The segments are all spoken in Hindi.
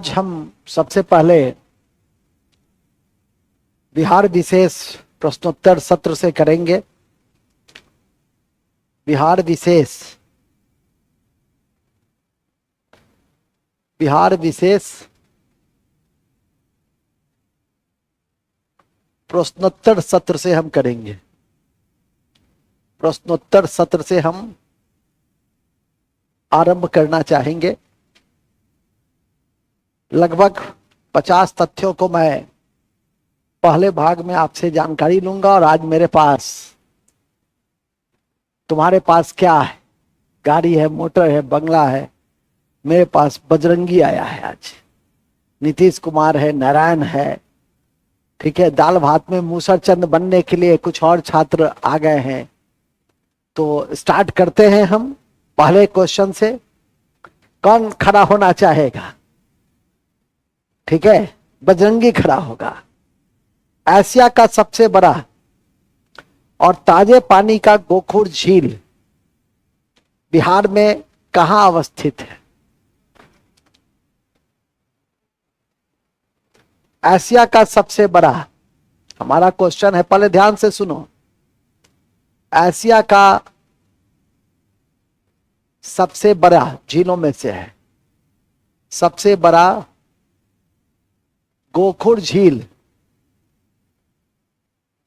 आज हम सबसे पहले बिहार विशेष प्रश्नोत्तर सत्र से करेंगे। बिहार विशेष प्रश्नोत्तर सत्र से हम करेंगे। प्रश्नोत्तर सत्र से हम आरंभ करना चाहेंगे। लगभग 50 तथ्यों को मैं पहले भाग में आपसे जानकारी लूंगा और आज मेरे पास, तुम्हारे पास क्या है? गाड़ी है, मोटर है, बंगला है। मेरे पास बजरंगी आया है आज, नीतीश कुमार है, नारायण है, ठीक है। दाल भात में मूसरचंद बनने के लिए कुछ और छात्र आ गए हैं। तो स्टार्ट करते हैं हम पहले क्वेश्चन से। कौन खड़ा होना चाहेगा? ठीक है, बजरंगी खड़ा होगा। एशिया का सबसे बड़ा और ताजे पानी का गोखुर झील बिहार में कहां अवस्थित है? एशिया का सबसे बड़ा, हमारा क्वेश्चन है, पहले ध्यान से सुनो। एशिया का सबसे बड़ा झीलों में से है, सबसे बड़ा गोखुर झील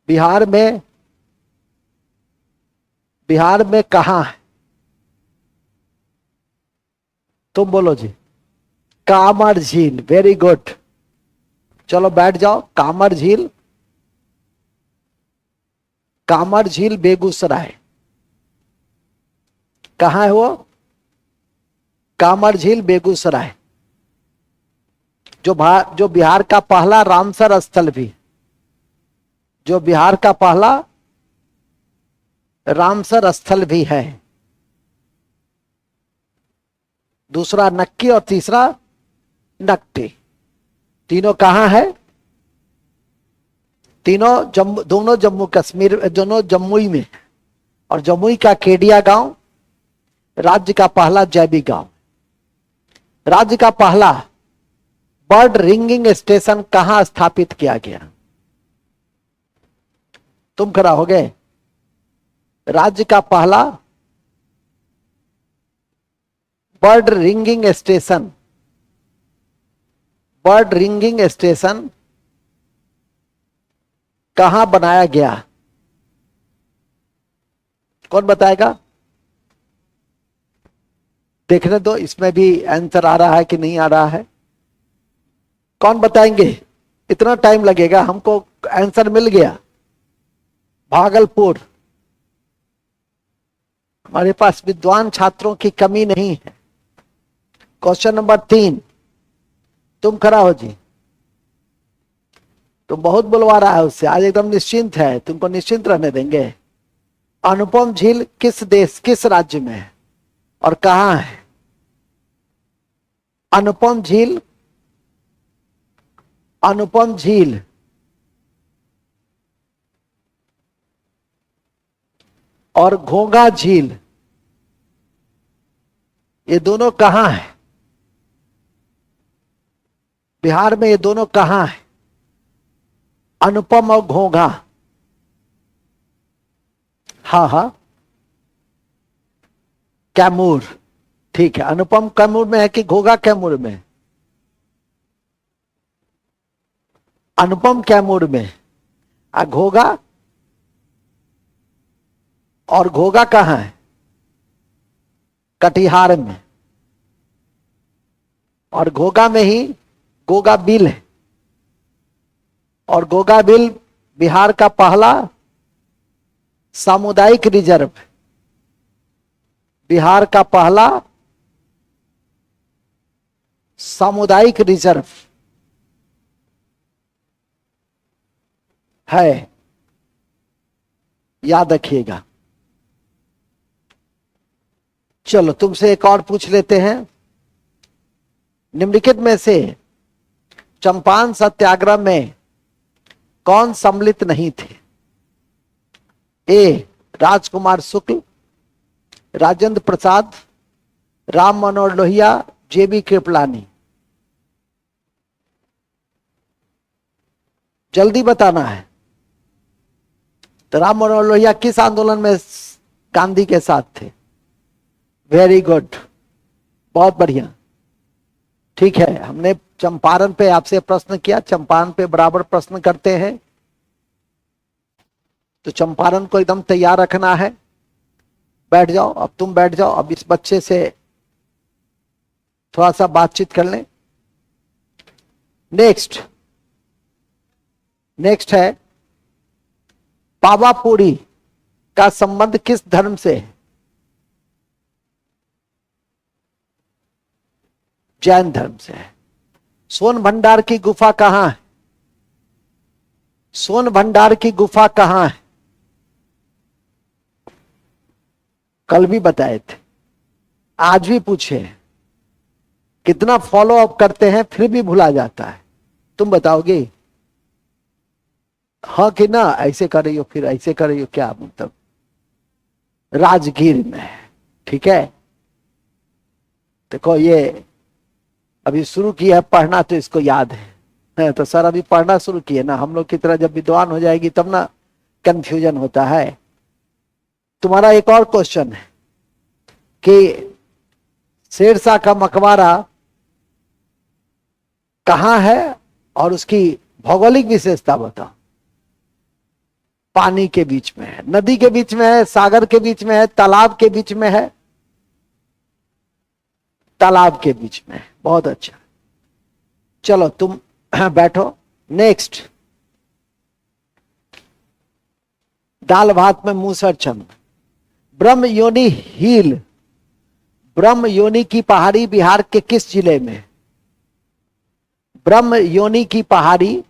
बिहार में कहां है? तुम बोलो जी। कामर झील, वेरी गुड। चलो बैठ जाओ। कामर झील बेगूसराय। कहां है वो? कामर झील बेगूसराय, जो बिहार का पहला रामसर स्थल भी, जो बिहार का पहला रामसर स्थल भी है। दूसरा नक्की और तीसरा नक्टी। तीनों कहां है? तीनों दोनों जम्मू कश्मीर, दोनों जम्मुई में। और जम्मुई का केडिया गांव राज्य का पहला जैविक गांव। राज्य का पहला बर्ड रिंगिंग स्टेशन कहां स्थापित किया गया? तुम खड़ा हो गए। राज्य का पहला बर्ड रिंगिंग स्टेशन कहां बनाया गया? कौन बताएगा? देखने दो, इसमें भी आंसर आ रहा है कि नहीं आ रहा है। कौन बताएंगे? इतना टाइम लगेगा? हमको आंसर मिल गया, भागलपुर। हमारे पास विद्वान छात्रों की कमी नहीं है। क्वेश्चन नंबर 3, तुम खड़ा हो जी। तुम बहुत बुलवा रहा है उससे, आज एकदम निश्चिंत है, तुमको निश्चिंत रहने देंगे। अनुपम झील किस राज्य में है और कहां है? अनुपम झील और घोंघा झील, ये दोनों कहां है? बिहार में ये दोनों कहां है? अनुपम और घोंघा। हाँ, कैमूर। ठीक है, अनुपम कैमूर में है कि घोंघा कैमूर में? अनुपम कैमूर में। घोंघा, और घोंघा कहां है? कटिहार में। और घोंघा में ही गोगा बिल है। और गोगा बिल बिहार का पहला सामुदायिक रिजर्व, बिहार का पहला सामुदायिक रिजर्व है, याद रखिएगा। चलो तुमसे एक और पूछ लेते हैं। निम्नलिखित में से चंपारण सत्याग्रह में कौन सम्मिलित नहीं थे? ए राजकुमार शुक्ल, राजेंद्र प्रसाद, राम मनोहर लोहिया, जेबी कृपलानी। जल्दी बताना है। तो राम मनोहर लोहिया किस आंदोलन में गांधी के साथ थे? वेरी गुड, बहुत बढ़िया। ठीक है, हमने चंपारण पे आपसे प्रश्न किया, चंपारण पे बराबर प्रश्न करते हैं, तो चंपारण को एकदम तैयार रखना है। बैठ जाओ, अब तुम बैठ जाओ, अब इस बच्चे से थोड़ा सा बातचीत कर लें। नेक्स्ट है पावापुरी का संबंध किस धर्म से है? जैन धर्म से है। सोन भंडार की गुफा कहां है? सोन भंडार की गुफा कहां है? कल भी बताए थे, आज भी पूछे। कितना फॉलो अप करते हैं फिर भी भुला जाता है। तुम बताओगे हाँ कि ना? ऐसे कर रही हो, फिर ऐसे कर रही हो, क्या मतलब? राजगीर में है। ठीक है, देखो ये अभी शुरू किया है पढ़ना तो इसको याद है, तो सर अभी पढ़ना शुरू किए ना, हम लोग की तरह जब विद्वान हो जाएगी तब ना कंफ्यूजन होता है। तुम्हारा एक और क्वेश्चन है कि शेरशाह का मकबरा कहां है और उसकी भौगोलिक विशेषता बताओ। पानी के बीच में है, नदी के बीच में है, सागर के बीच में है, तालाब के बीच में है? तालाब के बीच में है। बहुत अच्छा, चलो तुम बैठो। नेक्स्ट, दाल भात में मूसर चंद। ब्रह्म योनि हिल, ब्रह्म योनि की पहाड़ी बिहार के किस जिले में? ब्रह्म योनि की पहाड़ी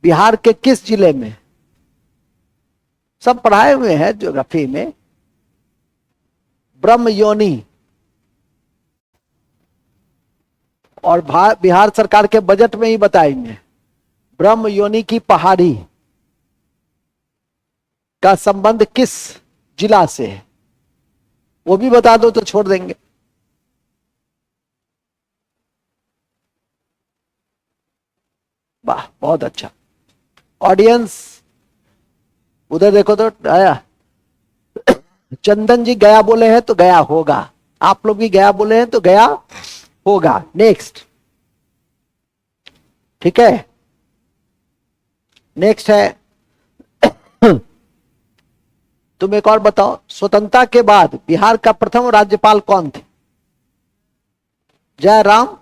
बिहार के किस जिले में? सब पढ़ाए हुए हैं ज्योग्राफी में। ब्रह्म योनि, और बिहार सरकार के बजट में ही बताएंगे। ब्रह्म योनि की पहाड़ी का संबंध किस जिला से है? वो भी बता दो तो छोड़ देंगे। वाह, बहुत अच्छा। ऑडियंस उधर देखो तो आया। चंदन जी गया बोले हैं तो गया होगा, आप लोग भी गया बोले हैं तो गया होगा। नेक्स्ट, ठीक है, नेक्स्ट है तुम एक और बताओ, स्वतंत्रता के बाद बिहार का प्रथम राज्यपाल कौन थे? जयराम,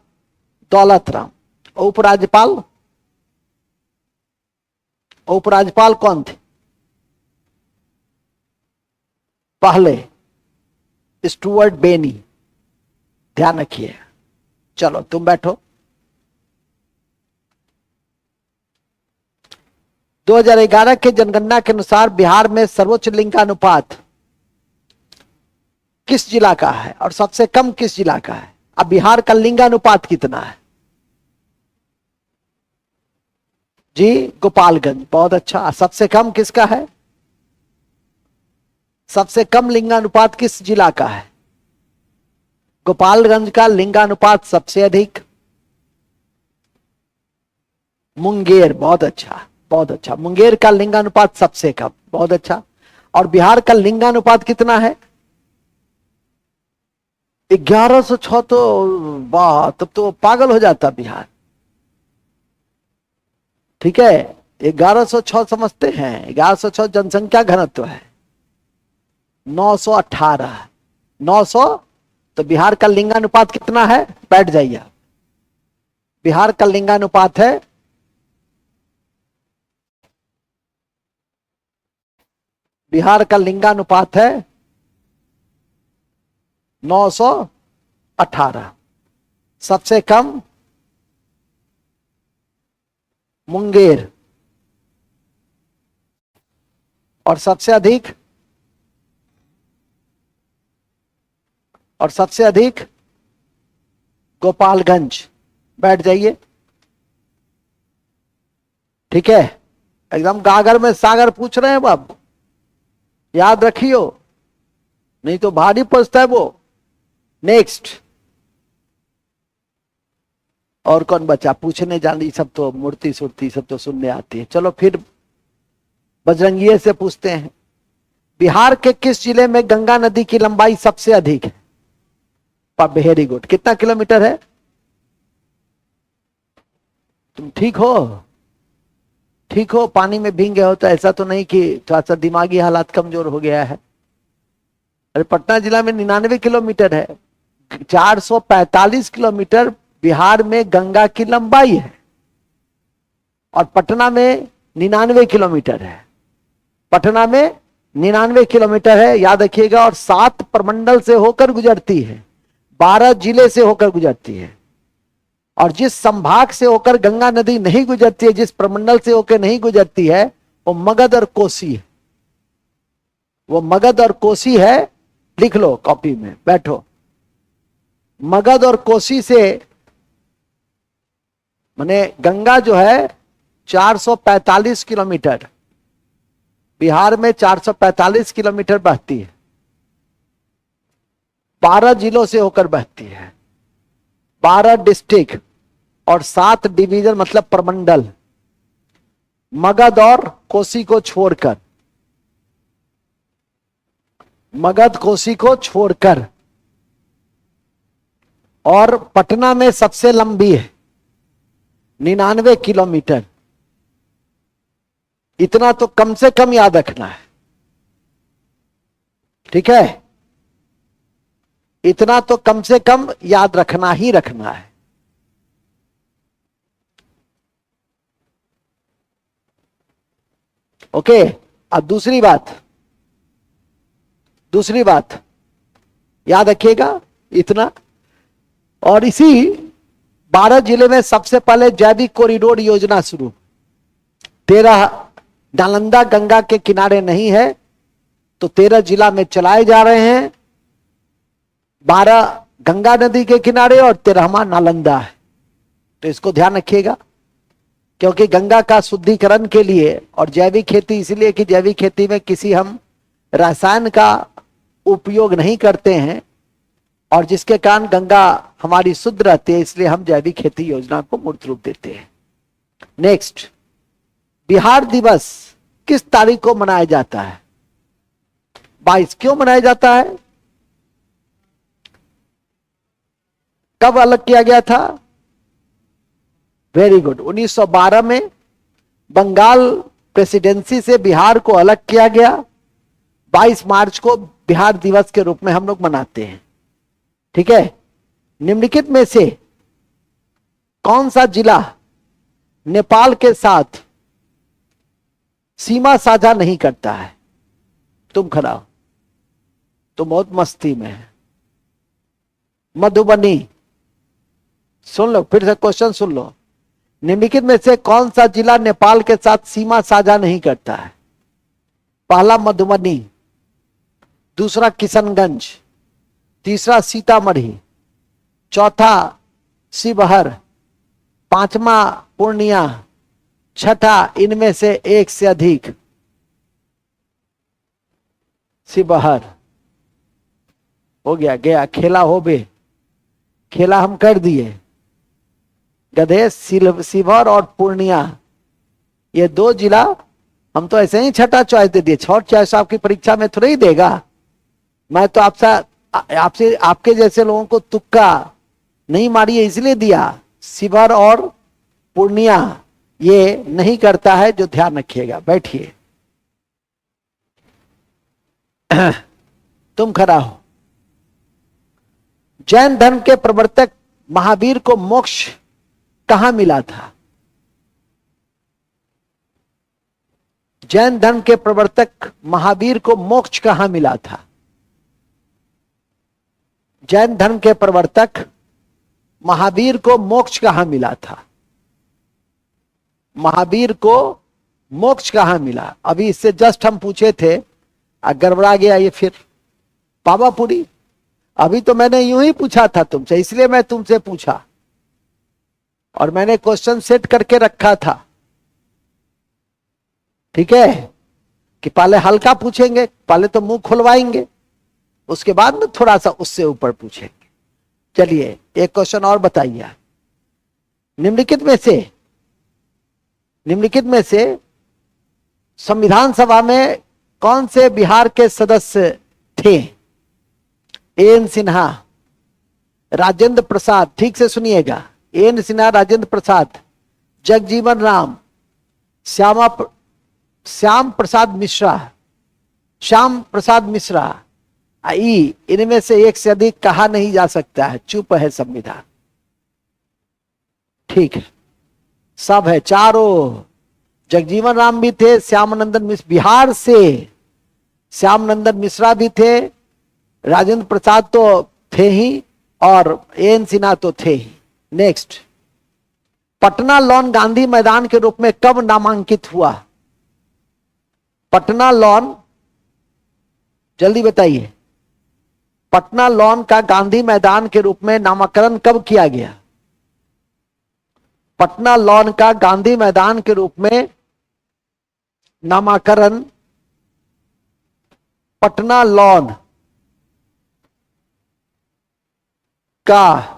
दौलत राम। उपराज्यपाल, उपराज्यपाल कौन थे पहले? स्टुअर्ट बेनी, ध्यान रखिए। चलो तुम बैठो। 2011 के जनगणना के अनुसार बिहार में सर्वोच्च लिंगानुपात किस जिला का है और सबसे कम किस जिला का है? अब बिहार का लिंगानुपात कितना है जी? गोपालगंज, बहुत अच्छा। सबसे कम किसका है? सबसे कम लिंगानुपात किस जिला का है? गोपालगंज का लिंगानुपात सबसे अधिक मुंगेर, बहुत अच्छा, बहुत अच्छा। मुंगेर का लिंगानुपात सबसे कम, बहुत अच्छा। और बिहार का लिंगानुपात कितना है? 1106। तो वाह, तब तो पागल हो जाता बिहार। ठीक है, 1106 समझते हैं? 1106 जनसंख्या घनत्व है, 918, 900। तो बिहार का लिंगानुपात कितना है? बैठ जाइए। बिहार का लिंगानुपात है, बिहार का लिंगानुपात है 918। सबसे कम मुंगेर और सबसे अधिक, और सबसे अधिक गोपालगंज। बैठ जाइए। ठीक है, एकदम गागर में सागर पूछ रहे हैं बाबू, याद रखियो, नहीं तो भारी पड़ता है वो। नेक्स्ट, और कौन बचा? पूछने जानी सब तो मूर्ति सुर्ति सब तो सुनने आती है। चलो फिर बजरंगिये से पूछते हैं, बिहार के किस जिले में गंगा नदी की लंबाई सबसे अधिक है? Very good. कितना किलोमीटर है? तुम ठीक हो? ठीक हो? पानी में भींगे हो तो ऐसा तो नहीं कि थोड़ा सा दिमागी हालात कमजोर हो गया है? अरे पटना जिला में 99 किलोमीटर है। 445 किलोमीटर बिहार में गंगा की लंबाई है और पटना में 99 किलोमीटर है। पटना में 99 किलोमीटर है, याद रखिएगा। और 7 प्रमंडल से होकर गुजरती है, 12 जिले से होकर गुजरती है। और जिस संभाग से होकर गंगा नदी नहीं गुजरती है, जिस प्रमंडल से होकर नहीं गुजरती है, वो मगध और कोसी है। वो मगध और कोसी है। लिख लो कॉपी में, बैठो। मगध और कोसी से माने गंगा जो है 445 किलोमीटर, बिहार में 445 किलोमीटर बहती है, 12 जिलों से होकर बहती है, 12 डिस्ट्रिक्ट और 7 डिवीजन मतलब प्रमंडल, मगध और कोसी को छोड़कर, मगध कोसी को छोड़कर। और पटना में सबसे लंबी है 99 किलोमीटर। इतना तो कम से कम याद रखना है, ठीक है? इतना तो कम से कम याद रखना ही रखना है। ओके। अब दूसरी बात याद रखिएगा इतना। और इसी 12 जिले में सबसे पहले जैविक कॉरिडोर योजना शुरू। 13 नालंदा गंगा के किनारे नहीं है तो 13 जिला में चलाए जा रहे हैं। 12 गंगा नदी के किनारे और 13वां नालंदा है। तो इसको ध्यान रखिएगा, क्योंकि गंगा का शुद्धिकरण के लिए और जैविक खेती इसलिए कि जैविक खेती में किसी हम रसायन का उपयोग नहीं करते हैं और जिसके कारण गंगा हमारी शुद्ध रहती है, इसलिए हम जैविक खेती योजना को मूर्त रूप देते हैं। नेक्स्ट, बिहार दिवस किस तारीख को मनाया जाता है? 22। क्यों मनाया जाता है? कब अलग किया गया था? Very good. 1912 में बंगाल प्रेसिडेंसी से बिहार को अलग किया गया। 22 मार्च को बिहार दिवस के रूप में हम लोग मनाते हैं, ठीक है? निम्नलिखित में से कौन सा जिला नेपाल के साथ सीमा साझा नहीं करता है? तुम खड़ा हो, तुम बहुत मस्ती में है। मधुबनी। सुन लो, फिर से क्वेश्चन सुन लो। निम्नलिखित में से कौन सा जिला नेपाल के साथ सीमा साझा नहीं करता है? पहला मधुबनी, दूसरा किशनगंज, तीसरा सीतामढ़ी, चौथा शिवहर, पांचवा पूर्णिया, छठा इनमें से एक से अधिक। शिवहर हो गया, गया खेला हो बे, खेला हम कर दिए। गधे शिवहर और पूर्णिया, ये 2 जिला हम तो ऐसे ही छठा चॉइस दे दिए। छठ चॉइस आपकी परीक्षा में थोड़ा ही देगा। मैं तो आपसे आपके जैसे लोगों को तुक्का नहीं मारिए इसलिए दिया। शिवहर और पूर्णिया ये नहीं करता है, जो ध्यान रखिएगा। बैठिए। तुम खड़ा हो। जैन धर्म के प्रवर्तक महावीर को मोक्ष कहां मिला था? जैन धर्म के प्रवर्तक महावीर को मोक्ष कहां मिला था? जैन धर्म के प्रवर्तक महावीर को मोक्ष कहां मिला था? महावीर को मोक्ष कहां मिला? अभी इससे जस्ट हम पूछे थे, गड़बड़ा गया ये फिर। पावापुरी। अभी तो मैंने यूं ही पूछा था तुमसे, इसलिए मैं तुमसे पूछा और मैंने क्वेश्चन सेट करके रखा था, ठीक है? कि पहले हल्का पूछेंगे, पहले तो मुंह खुलवाएंगे, उसके बाद में थोड़ा सा उससे ऊपर पूछेंगे। चलिए एक क्वेश्चन और बताइए। निम्नलिखित में से संविधान सभा में कौन से बिहार के सदस्य थे? एन सिन्हा, राजेंद्र प्रसाद, ठीक से सुनिएगा, एन सिन्हा, राजेंद्र प्रसाद, जगजीवन राम, श्याम प्रसाद मिश्रा। इनमें से एक से अधिक कहा नहीं जा सकता है, चुप है संविधान। ठीक है, सब है, चारों। जगजीवन राम भी थे, श्यामानंदन मिश्र, बिहार से श्यामानंदन मिश्रा भी थे, राजेंद्र प्रसाद तो थे ही, और एन सिन्हा तो थे ही। नेक्स्ट, पटना लॉन गांधी मैदान के रूप में कब नामांकित हुआ? पटना लॉन, जल्दी बताइए, पटना लॉन का गांधी मैदान के रूप में नामकरण कब किया गया? पटना लॉन का गांधी मैदान के रूप में नामकरण, पटना लॉन का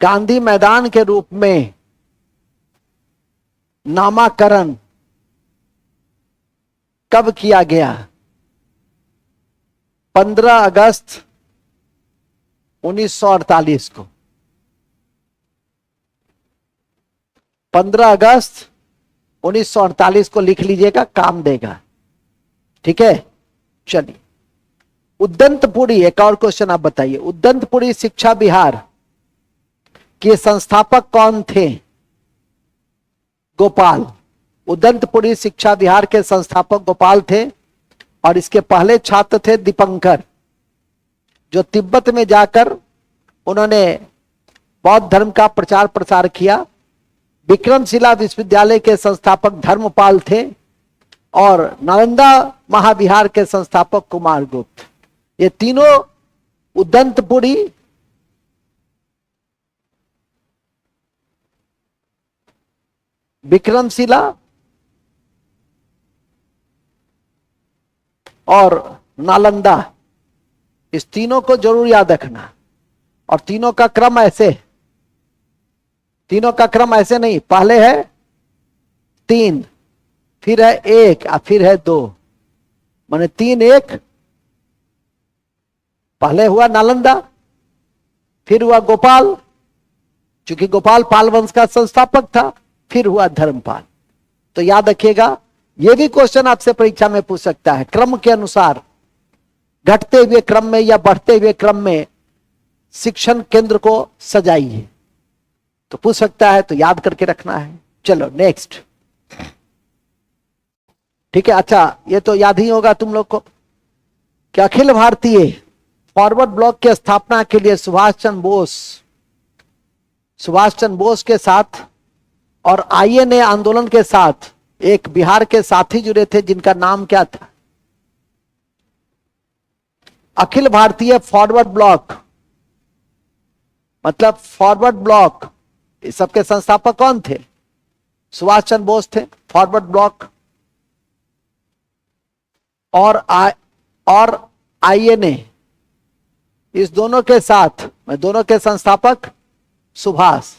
गांधी मैदान के रूप में नामकरण कब किया गया? 15 अगस्त 1948 को। 15 अगस्त 1948 को लिख लीजिएगा, काम देगा। ठीक है, चलिए। उद्दंतपुरी, एक और क्वेश्चन आप बताइए, उद्दंतपुरी शिक्षा विहार के संस्थापक कौन थे? गोपाल। उद्दंतपुरी शिक्षा विहार के संस्थापक गोपाल थे, और इसके पहले छात्र थे दीपंकर, जो तिब्बत में जाकर उन्होंने बौद्ध धर्म का प्रचार प्रसार किया। विक्रमशिला विश्वविद्यालय के संस्थापक धर्मपाल थे, और नालंदा महाविहार के संस्थापक कुमार गुप्त। ये तीनों उद्दंतपुरी, विक्रमशिला और नालंदा, इस तीनों को जरूर याद रखना। और तीनों का क्रम ऐसे नहीं, पहले है 3, फिर है 1 और फिर है 2, माने 3 1। पहले हुआ नालंदा, फिर हुआ गोपाल, क्योंकि गोपाल पाल वंश का संस्थापक था, फिर हुआ धर्मपाल। तो याद रखिएगा, यह भी क्वेश्चन आपसे परीक्षा में पूछ सकता है, क्रम के अनुसार, घटते हुए क्रम में या बढ़ते हुए क्रम में शिक्षण केंद्र को सजाइए, तो पूछ सकता है, तो याद करके रखना है। चलो नेक्स्ट। ठीक है, अच्छा, ये तो याद ही होगा तुम लोग को कि अखिल भारतीय फॉरवर्ड ब्लॉक की स्थापना के लिए सुभाष चंद्र बोस के साथ और आईएनए आंदोलन के साथ एक बिहार के साथी जुड़े थे, जिनका नाम क्या था? अखिल भारतीय फॉरवर्ड ब्लॉक, मतलब फॉरवर्ड ब्लॉक, इस सबके संस्थापक कौन थे? सुभाष चंद्र बोस थे, फॉरवर्ड ब्लॉक, और आईएनए, इस दोनों के साथ, मैं दोनों के संस्थापक सुभाष,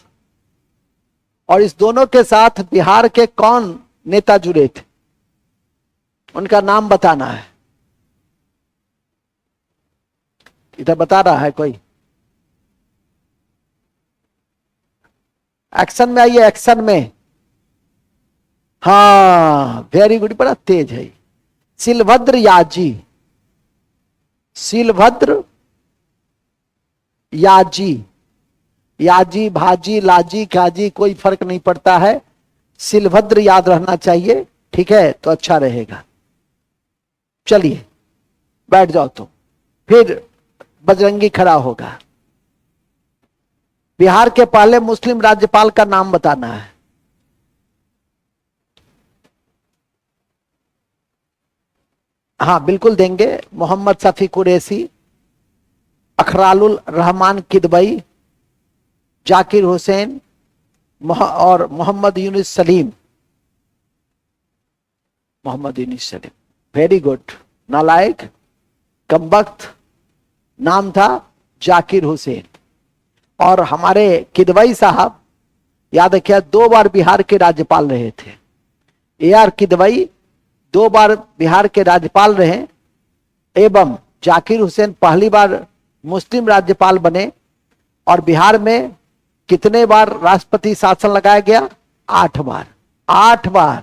और इस दोनों के साथ बिहार के कौन नेता जुड़े थे, उनका नाम बताना है। इधर बता रहा है कोई? एक्शन में आइए, एक्शन में। हाँ, वेरी गुड, बड़ा तेज है। शिलभद्र याजी, याजी भाजी लाजी खाजी कोई फर्क नहीं पड़ता है, शिलभद्र याद रहना चाहिए। ठीक है, तो अच्छा रहेगा। चलिए बैठ जाओ, तो फिर बजरंगी खड़ा होगा। बिहार के पहले मुस्लिम राज्यपाल का नाम बताना है। हाँ बिल्कुल देंगे, मोहम्मद शफी कुरैशी, अखरालुल रहमान किदवई, जाकिर हुसैन और मोहम्मद यूनुस सलीम। Very good. नालायक, कमबख्त, नाम था जाकिर हुसैन। और हमारे किदवई साहब याद रखिए 2 बार बिहार के राज्यपाल रहे थे। AR किदवई 2 बार बिहार के राज्यपाल रहे एवं जाकिर हुसैन पहली बार मुस्लिम राज्यपाल बने। और बिहार में कितने बार राष्ट्रपति शासन लगाया गया? 8 बार। 8 बार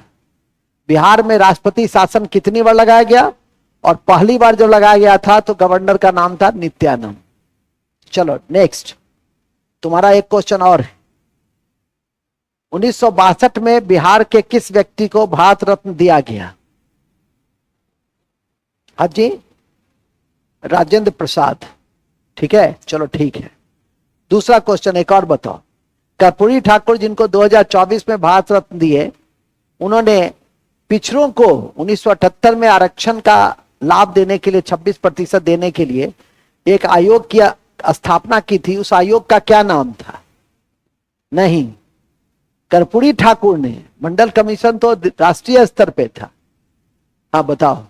बिहार में राष्ट्रपति शासन कितनी बार लगाया गया? और पहली बार जब लगाया गया था तो गवर्नर का नाम था नित्यानंद। चलो नेक्स्ट, तुम्हारा एक क्वेश्चन और है। 1962 में बिहार के किस व्यक्ति को भारत रत्न दिया गया? हाँ जी, राजेंद्र प्रसाद। ठीक है, चलो ठीक है। दूसरा क्वेश्चन एक और बताओ। कर्पूरी ठाकुर जिनको 2024 में भारत रत्न दिए, उन्होंने पिछड़ों को 1978 में आरक्षण का लाभ देने के लिए 26% देने के लिए एक आयोग की स्थापना की थी। उस आयोग का क्या नाम था? नहीं, कर्पूरी ठाकुर ने। मंडल कमीशन तो राष्ट्रीय स्तर पे था। हाँ बताओ।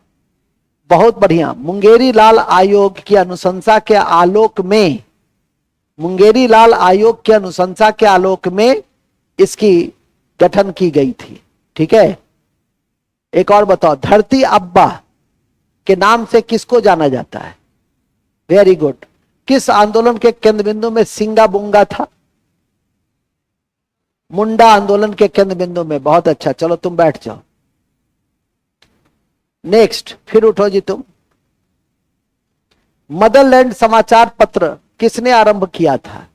बहुत बढ़िया। मुंगेरी लाल आयोग की अनुशंसा के आलोक में, मुंगेरी लाल आयोग की अनुशंसा के आलोक में इसकी गठन की गई थी। ठीक है, एक और बताओ। धरती अब्बा के नाम से किसको जाना जाता है? Very good. किस आंदोलन के केंद्र बिंदु में सिंगा बुंगा था? मुंडा आंदोलन के केंद्र बिंदु में। बहुत अच्छा, चलो तुम बैठ जाओ। नेक्स्ट, फिर उठो जी तुम। मदरलैंड समाचार पत्र किसने आरंभ किया था?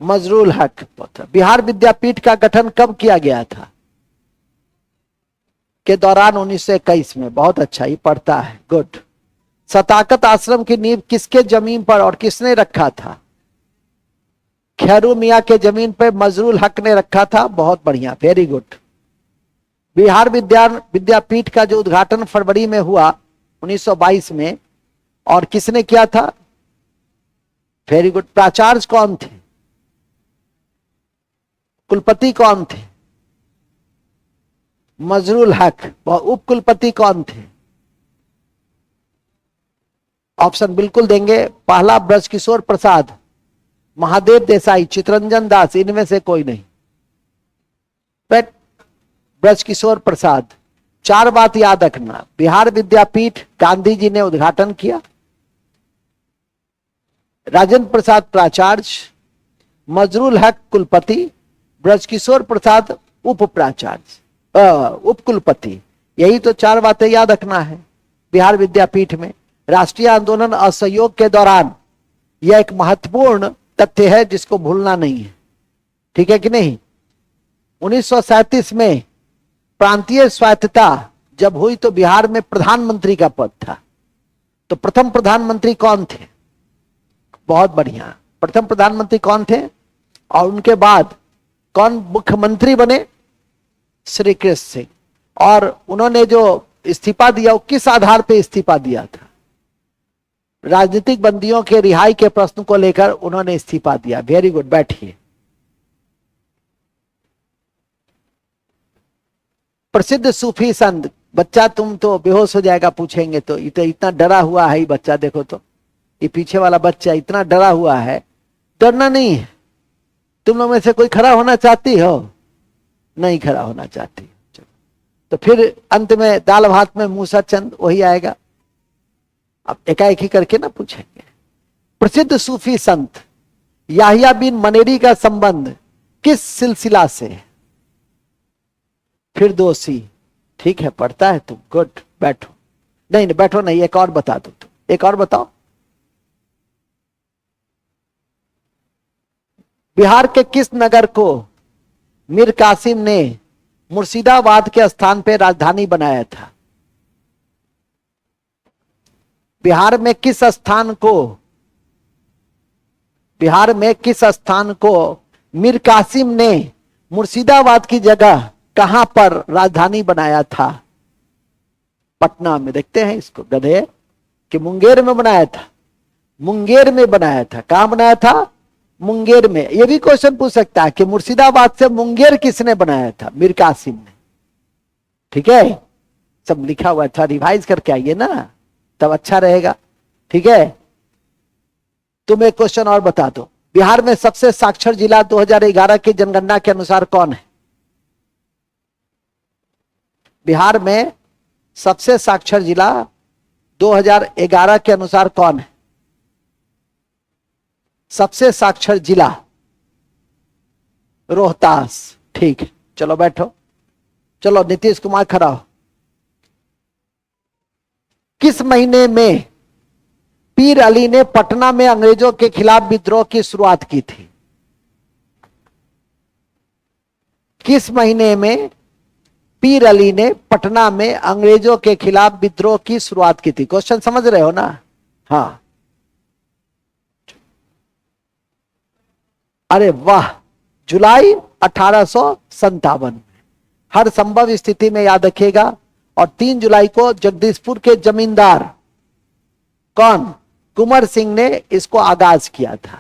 मजरूल हक पत्र। बिहार विद्यापीठ का गठन कब किया गया था? के दौरान 1921 में। बहुत अच्छा, ये पढ़ता है, गुड। सताकत आश्रम की नींव किसके जमीन पर और किसने रखा था? खैरू मियां के जमीन पर मजरूल हक ने रखा था। बहुत बढ़िया, वेरी गुड। बिहार विद्यापीठ का जो उद्घाटन फरवरी में हुआ 1922 में, और किसने किया था? Very good. प्राचार्य कौन थे? कुलपति कौन थे? मजरूल हक। उप कुलपति कौन थे? ऑप्शन बिल्कुल देंगे। पहला ब्रजकिशोर प्रसाद, महादेव देसाई, चितरंजन दास, इनमें से कोई नहीं। बट ब्रजकिशोर प्रसाद। 4 बात याद रखना। बिहार विद्यापीठ गांधी जी ने उद्घाटन किया, राजेंद्र प्रसाद प्राचार्य, मजरूल हक कुलपति, ब्रजकिशोर प्रसाद उप प्राचार्य, उप कुलपति। यही तो 4 बातें याद रखना है बिहार विद्यापीठ में। राष्ट्रीय आंदोलन असहयोग के दौरान यह एक महत्वपूर्ण तथ्य है जिसको भूलना नहीं है। ठीक है कि नहीं? 1937 में प्रांतीय स्वायत्तता जब हुई तो बिहार में प्रधानमंत्री का पद था। तो प्रथम प्रधानमंत्री कौन थे? बहुत बढ़िया, प्रथम प्रधानमंत्री कौन थे? और उनके बाद कौन मुख्यमंत्री बने? श्री कृष्ण सिंह। और उन्होंने जो इस्तीफा दिया वो किस आधार पे इस्तीफा दिया था? राजनीतिक बंदियों के रिहाई के प्रश्न को लेकर उन्होंने इस्तीफा दिया। वेरी गुड, बैठिए। प्रसिद्ध सूफी संत। बच्चा तुम तो बेहोश हो जाएगा पूछेंगे तो। इतना डरा हुआ है ये बच्चा, देखो तो ये पीछे वाला बच्चा इतना डरा हुआ है। डरना नहीं है। तुम लोग में से कोई खड़ा होना चाहती हो? नहीं खड़ा होना चाहती। तो फिर अंत में दाल भात में मूसा चंद वही आएगा। अब एकाएक ही करके ना पूछेंगे। प्रसिद्ध सूफी संत याहिया बिन मनेरी का संबंध किस सिलसिला से? फिर दोषी। ठीक है, पढ़ता है तुम, गुड। बैठो। नहीं बैठो नहीं, एक और बता दो तुम, एक और बताओ। बिहार के किस नगर को मीर कासिम ने मुर्शिदाबाद के स्थान पर राजधानी बनाया था? बिहार में किस स्थान को मीर कासिम ने मुर्शिदाबाद की जगह कहां पर राजधानी बनाया था? पटना में। देखते हैं इसको गधे कि मुंगेर में बनाया था। मुंगेर में बनाया था। कहां बनाया था? मुंगेर में। यह भी क्वेश्चन पूछ सकता है कि मुर्शिदाबाद से मुंगेर किसने बनाया था? मीर कासिम ने। ठीक है, सब लिखा हुआ था, रिवाइज करके आइए ना, तब अच्छा रहेगा। ठीक है, तुम एक क्वेश्चन और बता दो। बिहार में सबसे साक्षर जिला 2011 की जनगणना के अनुसार कौन है? बिहार में सबसे साक्षर जिला 2011 के अनुसार कौन है? सबसे साक्षर जिला रोहतास। ठीक है, चलो बैठो। चलो नीतीश कुमार खड़ा हो। किस महीने में पीर अली ने पटना में अंग्रेजों के खिलाफ विद्रोह की शुरुआत की थी? किस महीने में पीर अली ने पटना में अंग्रेजों के खिलाफ विद्रोह की शुरुआत की थी? क्वेश्चन समझ रहे हो ना? हाँ, अरे वाह, जुलाई 1857 में। हर संभव स्थिति में याद रखिएगा। और 3 जुलाई को जगदीशपुर के जमींदार कौन? कुंवर सिंह ने इसको आगाज किया था।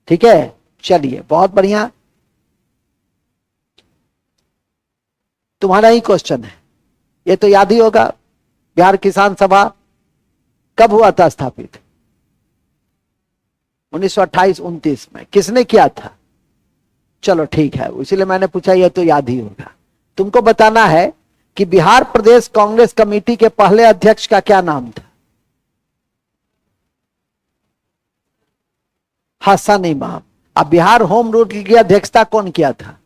ठीक है, चलिए बहुत बढ़िया। तुम्हारा ही क्वेश्चन है, ये तो याद ही होगा। बिहार किसान सभा कब हुआ था स्थापित? 1928-29 में। किसने किया था? चलो ठीक है, इसीलिए मैंने पूछा, ये तो याद ही होगा। तुमको बताना है कि बिहार प्रदेश कांग्रेस कमेटी के पहले अध्यक्ष का क्या नाम था? हसन इमाम। अब बिहार होम रूल की अध्यक्षता कौन किया था?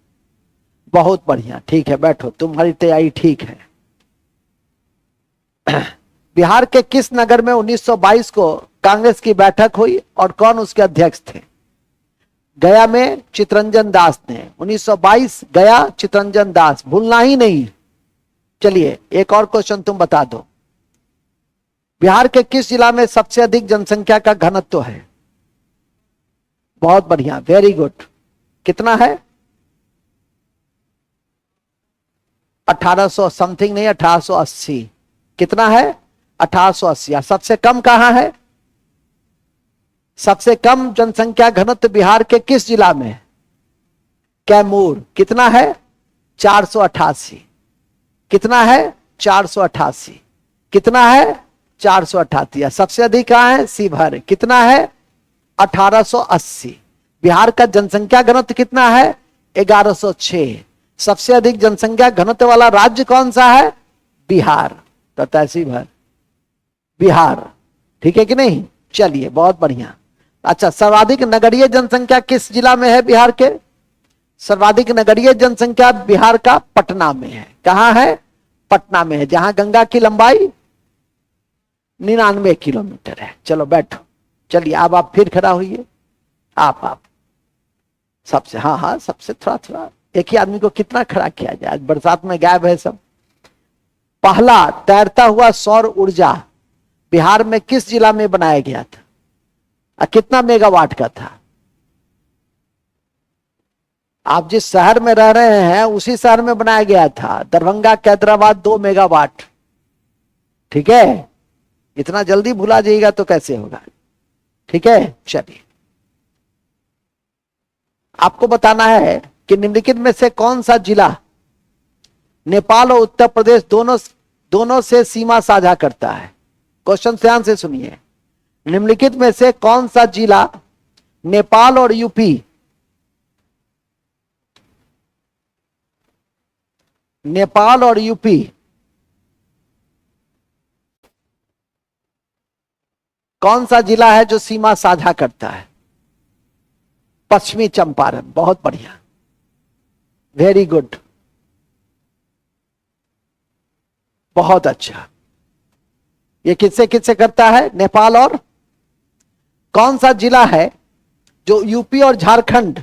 बहुत बढ़िया, ठीक है बैठो, तुम्हारी तैयारी ठीक है। बिहार के किस नगर में 1922 को कांग्रेस की बैठक हुई और कौन उसके अध्यक्ष थे? गया में चितरंजन दास ने। 1922 गया, चितरंजन दास, भूलना ही नहीं। चलिए एक और क्वेश्चन तुम बता दो। बिहार के किस जिला में सबसे अधिक जनसंख्या का घनत्व है? बहुत बढ़िया, वेरी गुड। कितना है? 1800 समथिंग नहीं, 1880। कितना है? 1880। सबसे कम कहां है? सबसे कम जनसंख्या घनत्व बिहार के किस जिला में है? कैमूर। कितना है? 488। कितना है? 488। कितना है? 488। सबसे अधिक कहां है? शिवहर। कितना है? 1880। बिहार का जनसंख्या घनत्व कितना है? 1106। सबसे अधिक जनसंख्या घनत्व वाला राज्य कौन सा है? बिहार। तो तहसील भर बिहार। ठीक है कि नहीं? चलिए बहुत बढ़िया। अच्छा, सर्वाधिक नगरीय जनसंख्या किस जिला में है बिहार के? सर्वाधिक नगरीय जनसंख्या बिहार का पटना में है। कहां है? पटना में है, जहां गंगा की लंबाई 99 किलोमीटर है। चलो बैठो। चलिए अब आप फिर खड़ा होइए। आप सबसे, हाँ हाँ, सबसे थोड़ा थोड़ा, एक ही आदमी को कितना खड़ा किया जाए? आज बरसात में गायब है सब। पहला तैरता हुआ सौर ऊर्जा बिहार में किस जिला में बनाया गया था? कितना मेगावाट का था? आप जिस शहर में रह रहे हैं उसी शहर में बनाया गया था। दरभंगा के हैदराबाद 2 मेगावाट। ठीक है, इतना जल्दी भुला जाइएगा तो कैसे होगा? ठीक है, चलिए आपको बताना है कि निम्नलिखित में से कौन सा जिला नेपाल और उत्तर प्रदेश दोनों से सीमा साझा करता है? क्वेश्चन ध्यान से सुनिए। निम्नलिखित में से कौन सा जिला नेपाल और यूपी, नेपाल और यूपी कौन सा जिला है जो सीमा साझा करता है? पश्चिमी चंपारण। बहुत बढ़िया, वेरी गुड, बहुत अच्छा। ये किससे किससे करता है? नेपाल और कौन सा जिला है जो यूपी और झारखंड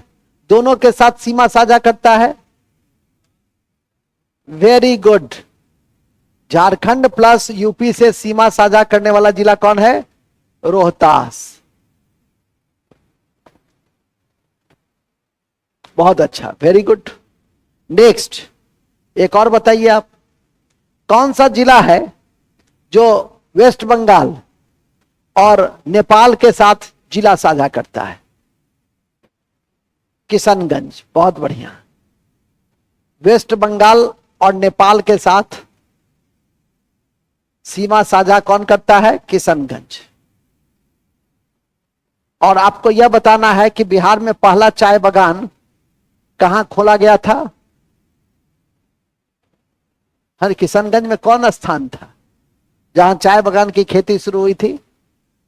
दोनों के साथ सीमा साझा करता है? Very good, Jharkhand plus UP से सीमा साझा करने वाला जिला कौन है? रोहतास। बहुत अच्छा, वेरी गुड। नेक्स्ट एक और बताइए आप, कौन सा जिला है जो वेस्ट बंगाल और नेपाल के साथ जिला साझा करता है? किशनगंज। बहुत बढ़िया, वेस्ट बंगाल और नेपाल के साथ सीमा साझा कौन करता है? किशनगंज। और आपको यह बताना है कि बिहार में पहला चाय बागान कहां खोला गया था। हर किशनगंज में कौन स्थान था जहां चाय बागान की खेती शुरू हुई थी?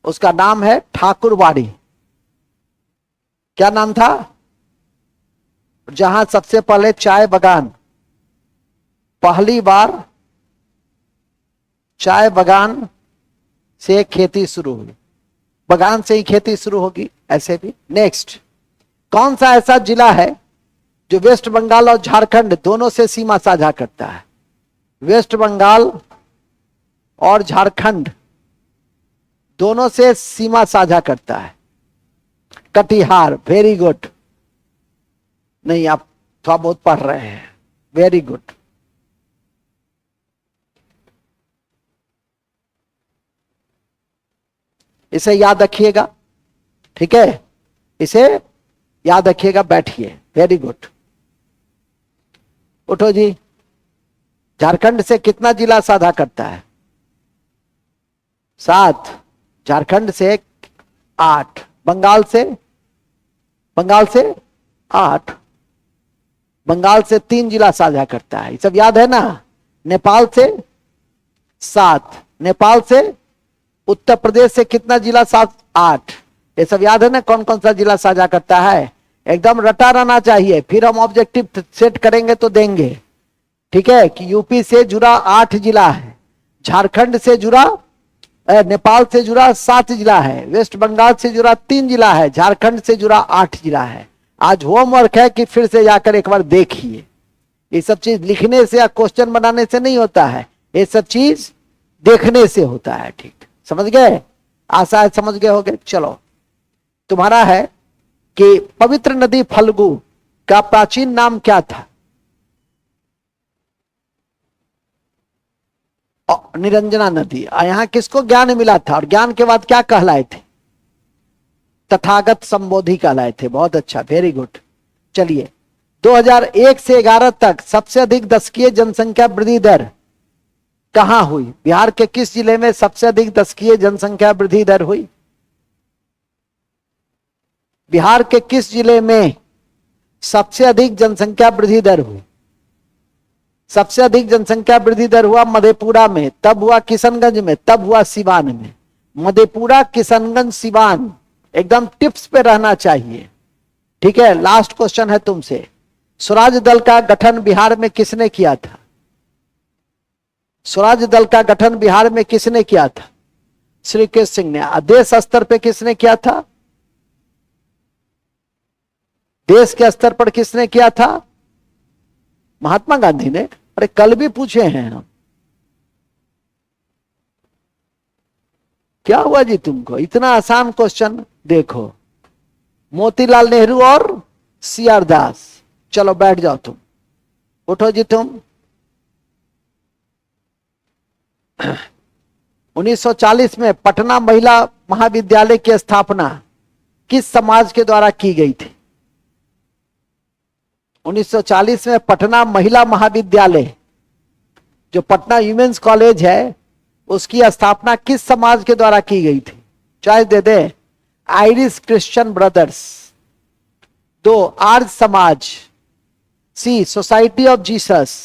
उसका नाम है ठाकुरबाड़ी। क्या नाम था? जहां सबसे पहले चाय बागान, पहली बार चाय बागान से खेती शुरू हुई, बागान से ही खेती शुरू होगी ऐसे भी। नेक्स्ट, कौन सा ऐसा जिला है जो वेस्ट बंगाल और झारखंड दोनों से सीमा साझा करता है? वेस्ट बंगाल और झारखंड दोनों से सीमा साझा करता है। Katihar, very good. नहीं, आप थोड़ा बहुत पढ़ रहे हैं, वेरी गुड। इसे याद रखिएगा, ठीक है, इसे याद रखिएगा। बैठिए, वेरी गुड। उठो जी। झारखंड से कितना जिला साझा करता है? 7। झारखंड से 8। बंगाल से 8। बंगाल से 3 जिला साझा करता है, ये सब याद है ना। नेपाल से 7। नेपाल से उत्तर प्रदेश से कितना जिला? 8। ये सब याद है ना, कौन कौन सा जिला साझा करता है। एकदम रटा रहना चाहिए, फिर हम ऑब्जेक्टिव सेट करेंगे तो देंगे, ठीक है। कि यूपी से जुड़ा 8 जिला है, झारखंड से जुड़ा, नेपाल से जुड़ा 7 जिला है, वेस्ट बंगाल से जुड़ा 3 जिला है, झारखंड से जुड़ा 8 जिला है। आज होमवर्क है कि फिर से जाकर एक बार देखिए। ये सब चीज लिखने से या क्वेश्चन बनाने से नहीं होता है, ये सब चीज देखने से होता है, ठीक, समझ गए? आशा है समझ गए होंगे। चलो, तुम्हारा है कि पवित्र नदी फल्गु का प्राचीन नाम क्या था? निरंजना नदी। यहां किसको ज्ञान मिला था और ज्ञान के बाद क्या कहलाए थे? तथागत संबोधि कहलाए थे। बहुत अच्छा, वेरी गुड। चलिए, 2001 से 11 तक सबसे अधिक दशकीय जनसंख्या वृद्धि दर कहां हुई? बिहार के किस जिले में सबसे अधिक दशकीय जनसंख्या वृद्धि दर हुई? बिहार के किस जिले में सबसे अधिक जनसंख्या वृद्धि दर हुई? सबसे अधिक जनसंख्या वृद्धि दर हुआ मधेपुरा में, तब हुआ किशनगंज में, तब हुआ सिवान में। मधेपुरा, किशनगंज, सिवान, एकदम टिप्स पे रहना चाहिए, ठीक है। लास्ट क्वेश्चन है तुमसे, स्वराज दल का गठन बिहार में किसने किया था? स्वराज दल का गठन बिहार में किसने किया था? श्री कृष्ण सिंह ने। देश स्तर पे किसने किया था? देश के स्तर पर किसने किया था? महात्मा गांधी ने। अरे कल भी पूछे हैं हम। क्या हुआ जी तुमको? इतना आसान क्वेश्चन। देखो, मोतीलाल नेहरू और सी.आर. दास। चलो बैठ जाओ तुम, उठो जी तुम। 1940 में पटना महिला महाविद्यालय की स्थापना किस समाज के द्वारा की गई थी? 1940 में पटना महिला महाविद्यालय, जो पटना यूमेंस कॉलेज है, उसकी स्थापना किस समाज के द्वारा की गई थी? चॉइस दे दे। Irish Christian Brothers, 2 Arya Samaj, C society of Jesus,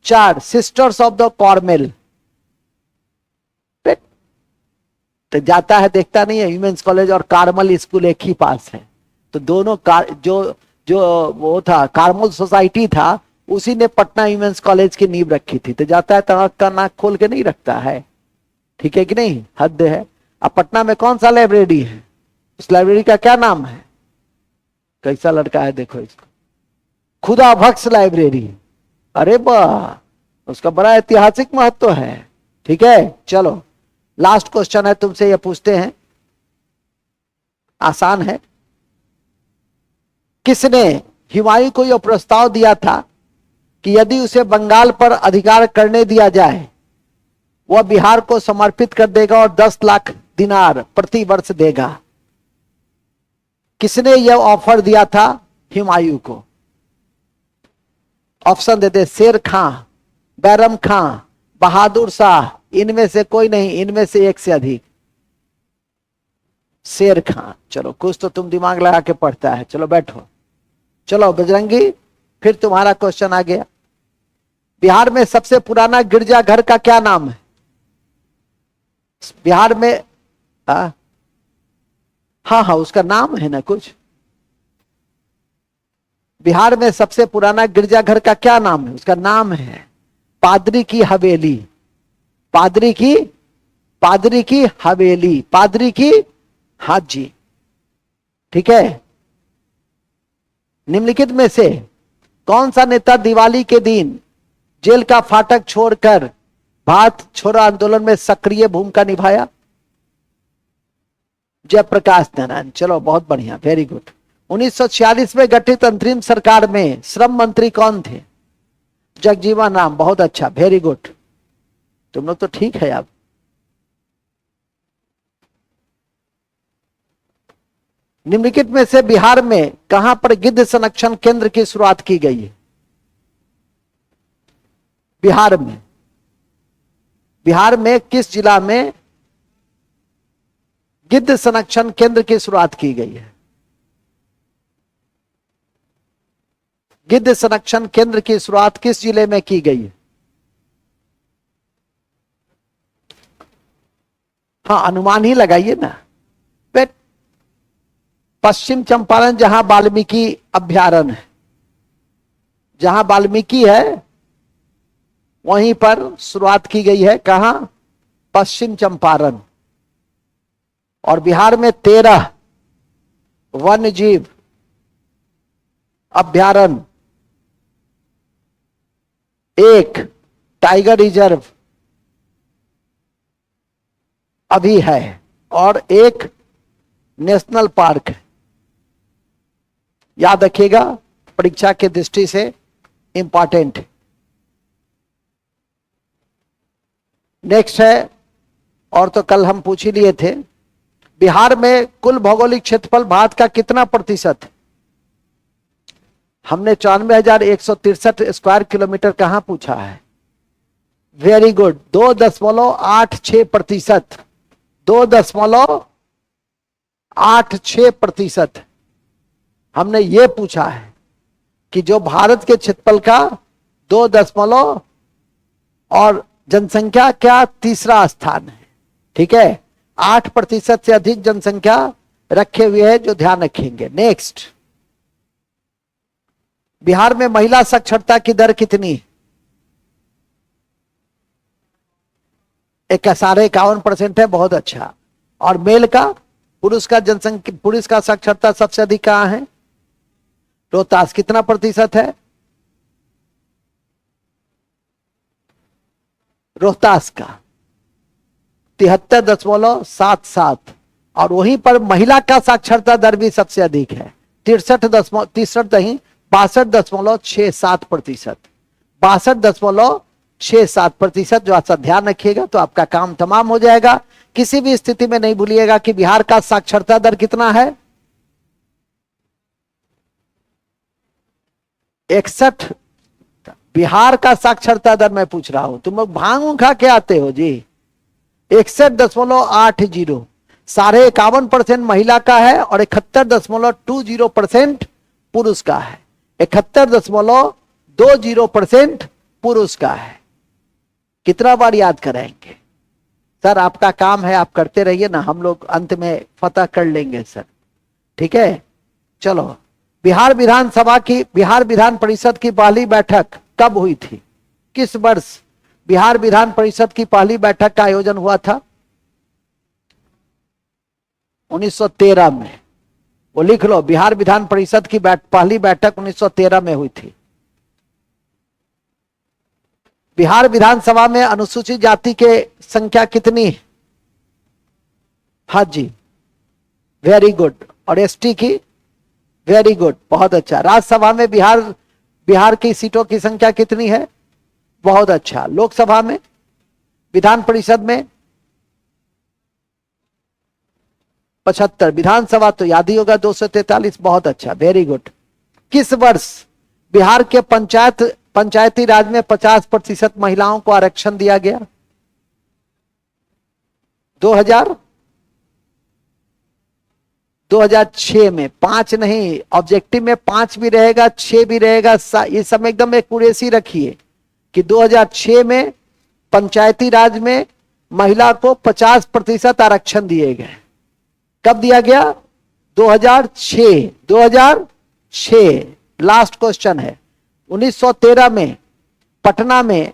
4 Sisters of the Carmel. तो जाता है, देखता नहीं है, ह्यूमेंस कॉलेज और कार्मल स्कूल एक ही पास है, तो दोनों जो वो था कार्मल सोसाइटी था, उसी ने पटना ह्यूमेंस कॉलेज की नींव रखी थी। तो जाता है तड़क का नाक खोल के नहीं रखता है, ठीक है कि नहीं? हद है। अब पटना में कौन सा लाइब्रेरी है? उस लाइब्रेरी का क्या नाम है? कैसा लड़का है देखो इसको, खुदा बख्श लाइब्रेरी। अरे वाह, उसका बड़ा ऐतिहासिक महत्व है, ठीक है। चलो, लास्ट क्वेश्चन है तुमसे, ये पूछते हैं, आसान है। किसने हुमायूं को यह प्रस्ताव दिया था कि यदि उसे बंगाल पर अधिकार करने दिया जाए, वह बिहार को समर्पित कर देगा और 10 लाख दिनार प्रति वर्ष देगा? किसने यह ऑफर दिया था हुमायूं को? ऑप्शन दे दे। शेर खां, बैरम खां, बहादुर शाह, इनमें से कोई नहीं, इनमें से एक से अधिक। शेर खान। चलो कुछ तो तुम दिमाग लगा के पढ़ता है, चलो बैठो। चलो बजरंगी, फिर तुम्हारा क्वेश्चन आ गया। बिहार में सबसे पुराना गिरजाघर का क्या नाम है? बिहार में हाँ हाँ उसका नाम है ना कुछ। बिहार में सबसे पुराना गिरजाघर का क्या नाम है? उसका नाम है पादरी की हवेली। पादरी की हवेली, पादरी की। हाँ जी, ठीक है। निम्नलिखित में से कौन सा नेता दिवाली के दिन जेल का फाटक छोड़कर भारत छोड़ो आंदोलन में सक्रिय भूमिका निभाया? जयप्रकाश नारायण। चलो बहुत बढ़िया, वेरी गुड। 1946 में गठित अंतरिम सरकार में श्रम मंत्री कौन थे? जगजीवन राम। बहुत अच्छा, वेरी गुड, तुम लोग तो ठीक है। अब निम्नलिखित में से बिहार में कहां पर गिद्ध संरक्षण केंद्र की शुरुआत की गई है? बिहार में किस जिला में गिद्ध संरक्षण केंद्र की शुरुआत की गई है? गिद्ध संरक्षण केंद्र की शुरुआत किस जिले में की गई है? हाँ अनुमान ही लगाइए ना। पश्चिम चंपारण, जहां वाल्मीकि अभ्यारण्य है, जहां वाल्मीकि है वहीं पर शुरुआत की गई है। कहां? पश्चिम चंपारण। और बिहार में 13 वन्य जीव अभ्यारण्य, 1 टाइगर रिजर्व अभी है और 1 नेशनल पार्क है। याद रखिएगा, परीक्षा के दृष्टि से इंपॉर्टेंट है। नेक्स्ट है, और तो कल हम पूछ ही लिए थे, बिहार में कुल भौगोलिक क्षेत्रफल भारत का कितना प्रतिशत है? हमने 94,163 स्क्वायर किलोमीटर कहां पूछा है? Very good, 2.86%। 2.86% हमने ये पूछा है कि जो भारत के क्षेत्रफल का 2 और जनसंख्या क्या तीसरा स्थान है। ठीक है, 8% से अधिक जनसंख्या रखे हुए है, जो ध्यान रखेंगे। नेक्स्ट, बिहार में महिला साक्षरता की दर कितनी? 51% है, बहुत अच्छा। और मेल का, पुरुष का जनसंख्या, पुरुष का साक्षरता सबसे अधिक कहां है? रोहतास। कितना प्रतिशत है रोहतास का? 73.77। और वहीं पर महिला का साक्षरता दर भी सबसे अधिक है, 62.67%। 62.67%, जो ऐसा ध्यान रखिएगा तो आपका काम तमाम हो जाएगा। किसी भी स्थिति में नहीं भूलिएगा कि बिहार का साक्षरता दर कितना है? 61। बिहार का साक्षरता दर मैं पूछ रहा हूं, तुम लोग भांग खा के आते हो जी। 61.80, 51% महिला का है और 71.20% पुरुष का है। 71.20% पुरुष का है। कितना बार याद कराएंगे सर? आपका काम है, आप करते रहिए ना, हम लोग अंत में फतह कर लेंगे सर। ठीक है, चलो। बिहार विधान परिषद की पहली बैठक कब हुई थी? किस वर्ष बिहार विधान परिषद की पहली बैठक का आयोजन हुआ था? 1913 में। वो लिख लो, बिहार विधान परिषद की पहली बैठक 1913 में हुई थी। बिहार विधानसभा में अनुसूचित जाति के संख्या कितनी है? हाँ जी, वेरी गुड। और एसटी की? वेरी गुड, बहुत अच्छा। राज्यसभा में बिहार की सीटों की संख्या कितनी है? बहुत अच्छा। लोकसभा में, विधान परिषद में? 75। विधानसभा तो याद ही होगा, 243। बहुत अच्छा, वेरी गुड। किस वर्ष बिहार के पंचायती राज में 50% महिलाओं को आरक्षण दिया गया? 2000? 2006 में, 5 नहीं, ऑब्जेक्टिव में 5 भी रहेगा, 6 भी रहेगा, ये सब एकदम एक्यूरेसी रखिए कि 2006 में पंचायती राज में महिला को 50% आरक्षण दिए गए। कब दिया गया? 2006। 2006 लास्ट क्वेश्चन है। 1913 में पटना में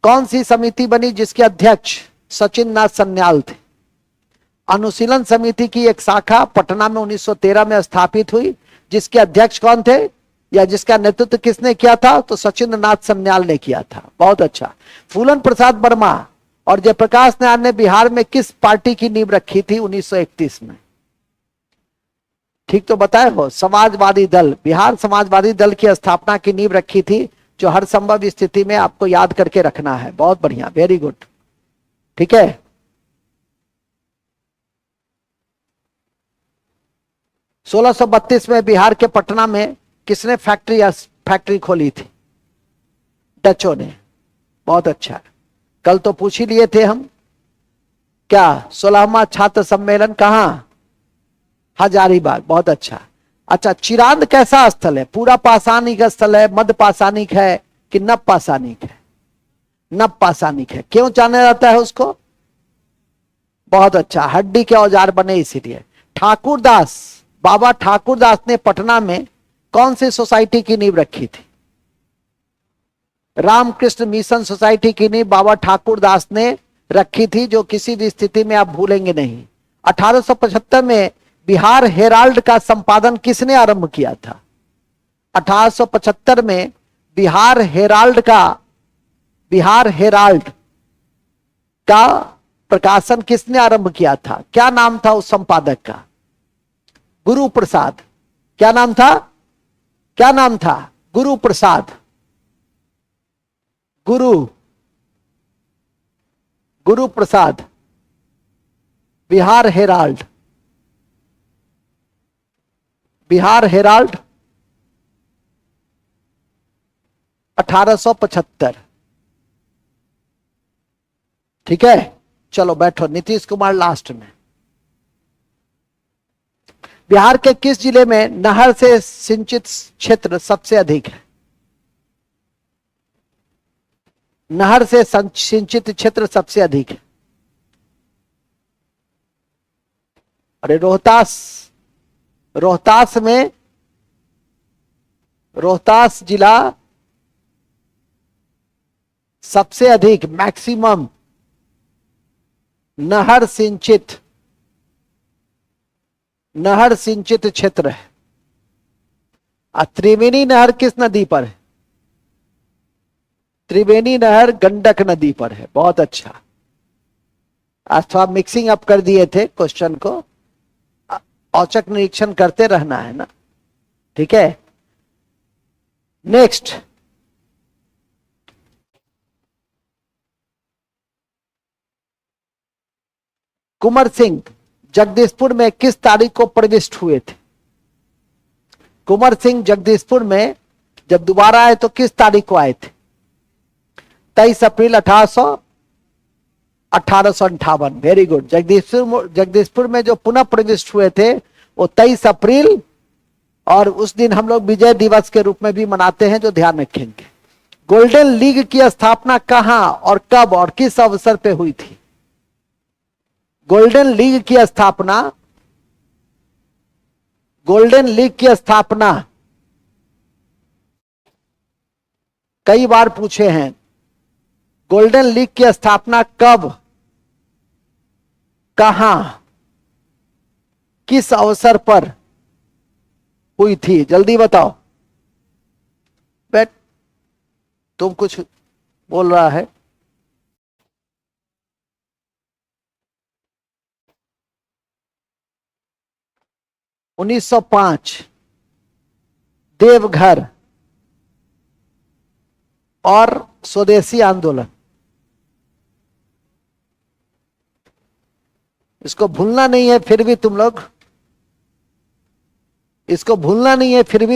कौन सी समिति बनी जिसके अध्यक्ष सचिन नाथ सन्याल थे? अनुशीलन समिति की एक शाखा पटना में 1913 में स्थापित हुई, जिसके अध्यक्ष कौन थे या जिसका नेतृत्व किसने किया था? तो सचिन नाथ सन्याल ने किया था। बहुत अच्छा। फूलन प्रसाद वर्मा और जयप्रकाश नारायण ने बिहार में किस पार्टी की नींव रखी थी 1931 में? ठीक तो बताए हो, समाजवादी दल। बिहार समाजवादी दल की स्थापना की नींव रखी थी, जो हर संभव स्थिति में आपको याद करके रखना है। बहुत बढ़िया, वेरी गुड। ठीक है, 1632 में बिहार के पटना में किसने फैक्ट्री खोली थी? डचों ने। बहुत अच्छा, कल तो पूछ ही लिए थे हम। क्या 16वां छात्र सम्मेलन कहां? हजारीबाग। बहुत अच्छा। अच्छा, चिरांद कैसा स्थल है? पूरा पाषाणिक स्थल है, मध्य पाषाणिक है कि नव पाषाणिक है? नव पाषाणिक है। क्यों जाना जाता है उसको? बहुत अच्छा, हड्डी के औजार बने इसीलिए। ठाकुरदास, बाबा ठाकुरदास ने पटना में कौन सी सोसाइटी की नींव रखी थी? रामकृष्ण मिशन सोसाइटी की नींव बाबा ठाकुरदास ने रखी थी, जो किसी भी स्थिति में आप भूलेंगे नहीं। 1875 में बिहार हेराल्ड का संपादन किसने आरंभ किया था? 1875 में बिहार हेराल्ड का प्रकाशन किसने आरंभ किया था? क्या नाम था उस संपादक का? गुरु प्रसाद। क्या नाम था? क्या नाम था? गुरु प्रसाद। गुरु प्रसाद। बिहार हेराल्ड 1875। ठीक है, चलो बैठो। नीतीश कुमार लास्ट में। बिहार के किस जिले में नहर से सिंचित क्षेत्र सबसे अधिक है? नहर से सिंचित क्षेत्र सबसे अधिक है। अरे रोहतास जिला सबसे अधिक मैक्सिमम नहर सिंचित क्षेत्र है। त्रिवेणी नहर किस नदी पर है? त्रिवेणी नहर गंडक नदी पर है। बहुत अच्छा, आज तो आप मिक्सिंग अप कर दिए थे क्वेश्चन को। औचक निरीक्षण करते रहना है ना। ठीक है, नेक्स्ट। कुंवर सिंह जगदीशपुर में किस तारीख को प्रविष्ट हुए थे? कुंवर सिंह जगदीशपुर में जब दोबारा आए तो किस तारीख को आए थे? 23 अप्रैल 1858। Very good. जगदीशपुर में जो पुनः प्रविष्ट हुए थे वो 23 अप्रैल, और उस दिन हम लोग विजय दिवस के रूप में भी मनाते हैं, जो ध्यान रखेंगे। गोल्डन लीग की स्थापना कहां और कब और किस अवसर पे हुई थी? गोल्डन लीग की स्थापना कई बार पूछे हैं। गोल्डन लीग की स्थापना कब, कहां, किस अवसर पर हुई थी? जल्दी बताओ। बेट तुम कुछ बोल रहा है। – 1905 देवघर और स्वदेशी आंदोलन। इसको भूलना नहीं है, फिर भी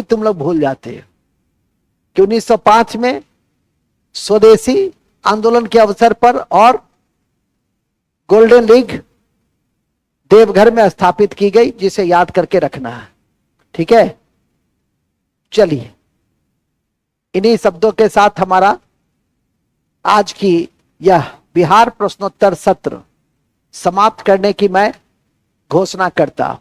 तुम लोग भूल जाते हो कि 1905 में स्वदेशी आंदोलन के अवसर पर और गोल्डन लीग देवघर में स्थापित की गई, जिसे याद करके रखना है। ठीक है, चलिए इन्हीं शब्दों के साथ हमारा आज की यह बिहार प्रश्नोत्तर सत्र समाप्त करने की मैं घोषणा करता हूं।